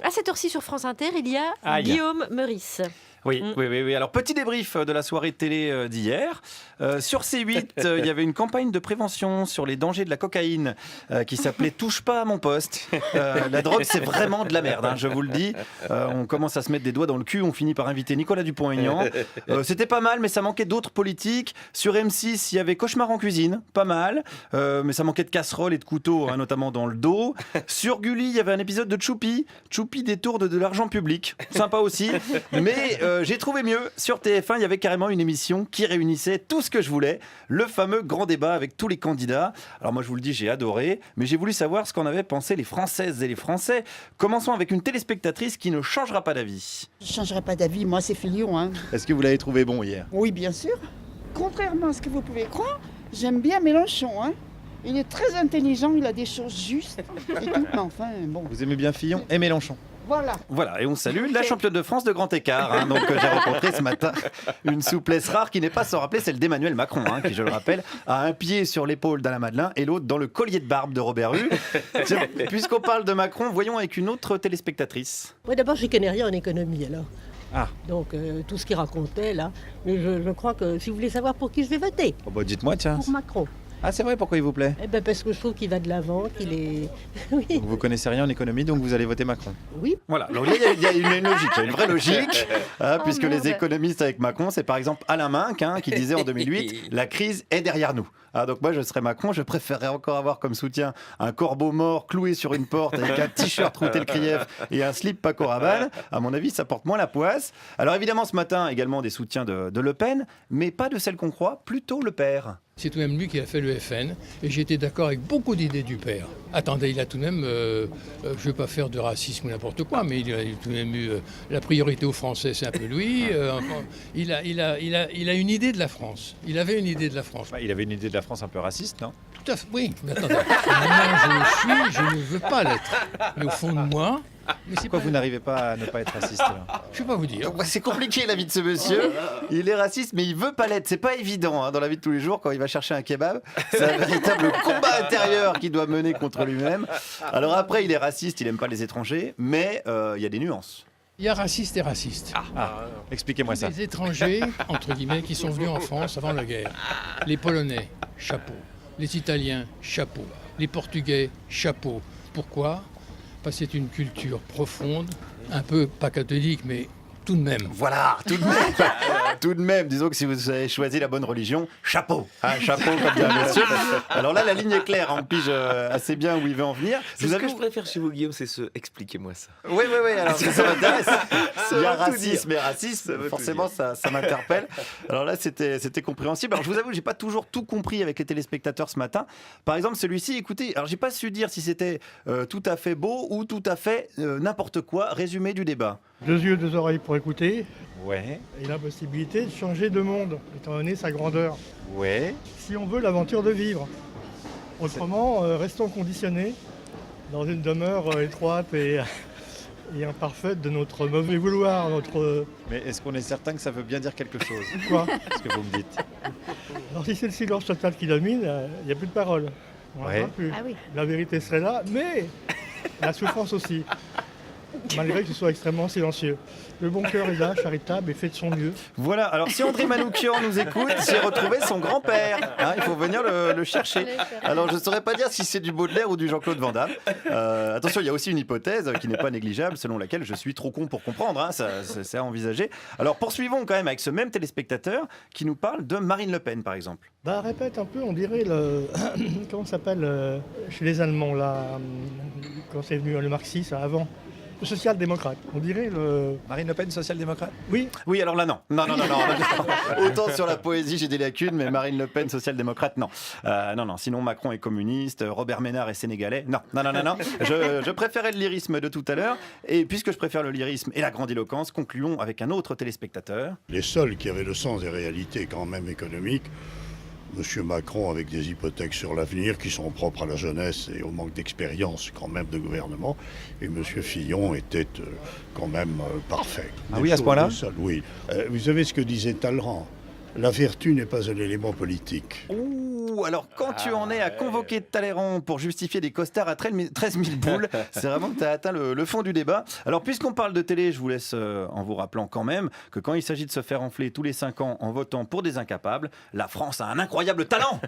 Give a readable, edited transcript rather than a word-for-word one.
À cette heure-ci sur France Inter, il y a Aïe. Guillaume Meurice. Oui. Alors, petit débrief de la soirée de télé d'hier. Sur C8, il y avait une campagne de prévention sur les dangers de la cocaïne qui s'appelait « Touche pas à mon poste ». La drogue, c'est vraiment de la merde, hein, je vous le dis. On commence à se mettre des doigts dans le cul, on finit par inviter Nicolas Dupont-Aignan. C'était pas mal, mais ça manquait d'autres politiques. Sur M6, il y avait Cauchemar en cuisine, pas mal. Mais ça manquait de casseroles et de couteaux, hein, notamment dans le dos. Sur Gulli, il y avait un épisode de Choupi. Choupi détourne de l'argent public. Sympa aussi. Mais j'ai trouvé mieux. Sur TF1, il y avait carrément une émission qui réunissait tout ce que je voulais. Le fameux grand débat avec tous les candidats. Alors moi, je vous le dis, j'ai adoré. Mais j'ai voulu savoir ce qu'en avaient pensé les Françaises et les Français. Commençons avec une téléspectatrice qui ne changera pas d'avis. Je ne changerai pas d'avis, moi c'est Fillon. Hein. Est-ce que vous l'avez trouvé bon hier ? Oui, bien sûr. Contrairement à ce que vous pouvez croire, j'aime bien Mélenchon. Hein. Il est très intelligent, il a des choses justes et tout. Mais enfin, bon. Vous aimez bien Fillon et Mélenchon ? Voilà, et on salue la championne de France de grand écart. Hein, donc j'ai rencontré ce matin une souplesse rare qui n'est pas sans rappeler celle d'Emmanuel Macron, hein, qui, je le rappelle, a un pied sur l'épaule d'Alain Madelin et l'autre dans le collier de barbe de Robert Hue. Tiens, puisqu'on parle de Macron, voyons avec une autre téléspectatrice. Moi d'abord, je ne connais rien en économie alors. Ah. Donc tout ce qu'il racontait là. Mais je crois que si vous voulez savoir pour qui je vais voter, Oh bah dites-moi, tiens. pour Macron. Ah c'est vrai, pourquoi il vous plaît ? Eh ben parce que je trouve qu'il va de l'avant, qu'il est. Oui. Donc vous connaissez rien en économie, donc vous allez voter Macron. Oui. Voilà, donc il y a une logique, il y a une vraie logique, hein, puisque les économistes avec Macron, c'est par exemple Alain Minck, hein, qui disait en 2008 « La crise est derrière nous ». Ah, donc moi je serais Macron, je préférerais encore avoir comme soutien un corbeau mort cloué sur une porte avec un t-shirt routé le Krief et un slip Paco Rabanne. À mon avis, ça porte moins la poisse. Alors évidemment, ce matin, également des soutiens de Le Pen, mais pas de celle qu'on croit, plutôt le père. C'est tout de même lui qui a fait le FN, et j'ai été d'accord avec beaucoup d'idées du père. Attendez, il a tout de même, je ne veux pas faire de racisme ou n'importe quoi, mais il a tout de même eu la priorité aux Français, c'est un peu lui. Il a une idée de la France. Il avait une idée de la France. Il avait une idée de la France un peu raciste, non ? Tout à fait, oui. Mais attendez, maintenant je le suis, je ne veux pas l'être. Mais au fond de moi... Mais c'est Pourquoi vous n'arrivez pas à ne pas être raciste alors ? Je ne vais pas vous dire. C'est compliqué la vie de ce monsieur. Il est raciste, mais il veut pas l'être. C'est pas évident hein, dans la vie de tous les jours quand il va chercher un kebab. C'est un véritable combat intérieur qu'il doit mener contre lui-même. Alors après, il est raciste, il aime pas les étrangers, mais il y a des nuances. Il y a raciste et raciste. Expliquez-moi ça. Les étrangers, entre guillemets, qui sont venus en France avant la guerre. Les Polonais, chapeau. Les Italiens, chapeau. Les Portugais, chapeau. Pourquoi ? Parce que c'est une culture profonde, un peu pas catholique, mais tout de même. Voilà, tout de même. Tout de même, disons que si vous avez choisi la bonne religion, chapeau. Hein, chapeau, comme dit un monsieur. Alors là, la ligne est claire, on pige assez bien où il veut en venir. Ce que je préfère chez vous, Guillaume, c'est expliquez-moi ça. Oui, alors ça m'intéresse. Il y a va tout racisme et racisme, forcément ça m'interpelle. Alors là, c'était compréhensible. Alors je vous avoue, j'ai pas toujours tout compris avec les téléspectateurs ce matin. Par exemple, celui-ci, écoutez, alors j'ai pas su dire si c'était tout à fait beau ou tout à fait n'importe quoi. Résumé du débat. 2 yeux, 2 oreilles pour écouter, Ouais, et la possibilité de changer de monde, étant donné sa grandeur. ouais. Si on veut l'aventure de vivre. Autrement, restons conditionnés dans une demeure étroite et imparfaite de notre mauvais vouloir, notre... Mais est-ce qu'on est certain que ça veut bien dire quelque chose, Quoi ce que vous me dites ? Alors si c'est le silence total qui domine, il n'y a plus de parole. On Ouais. n'entend plus. Ah oui. La vérité serait là, mais la souffrance aussi. Malgré que ce soit extrêmement silencieux. Le bon cœur est là, charitable et fait de son mieux. Voilà, alors si André Manoukian nous écoute, j'ai retrouvé son grand-père. Hein, il faut venir le chercher. Alors je ne saurais pas dire si c'est du Baudelaire ou du Jean-Claude Van Damme. Attention, il y a aussi une hypothèse qui n'est pas négligeable, selon laquelle je suis trop con pour comprendre. Hein, c'est à envisager. Alors poursuivons quand même avec ce même téléspectateur qui nous parle de Marine Le Pen, par exemple. Bah répète un peu, on dirait le... comment ça s'appelle chez les Allemands, là, quand c'est venu le marxisme, avant. Le social-démocrate, on dirait le... Marine Le Pen, social-démocrate ? Oui, Oui, alors là, non. Non. Autant sur la poésie, j'ai des lacunes, mais Marine Le Pen, social-démocrate, non. Non. Sinon, Macron est communiste, Robert Ménard est sénégalais. Non. Je préférais le lyrisme de tout à l'heure. Et puisque je préfère le lyrisme et la grandiloquence, concluons avec un autre téléspectateur. Les seuls qui avaient le sens des réalités quand même économiques, M. Macron avec des hypothèques sur l'avenir qui sont propres à la jeunesse et au manque d'expérience quand même de gouvernement, et M. Fillon était quand même parfait. Ah oui, à ce point-là ? Oui. Vous savez ce que disait Talleyrand ? La vertu n'est pas un élément politique. Ouh, Ouh, alors quand tu en es à convoquer Talleyrand pour justifier des costards à 13 000 boules, c'est vraiment que tu as atteint le fond du débat. Alors puisqu'on parle de télé, je vous laisse en vous rappelant quand même que quand il s'agit de se faire enfler tous les 5 ans en votant pour des incapables, la France a un incroyable talent.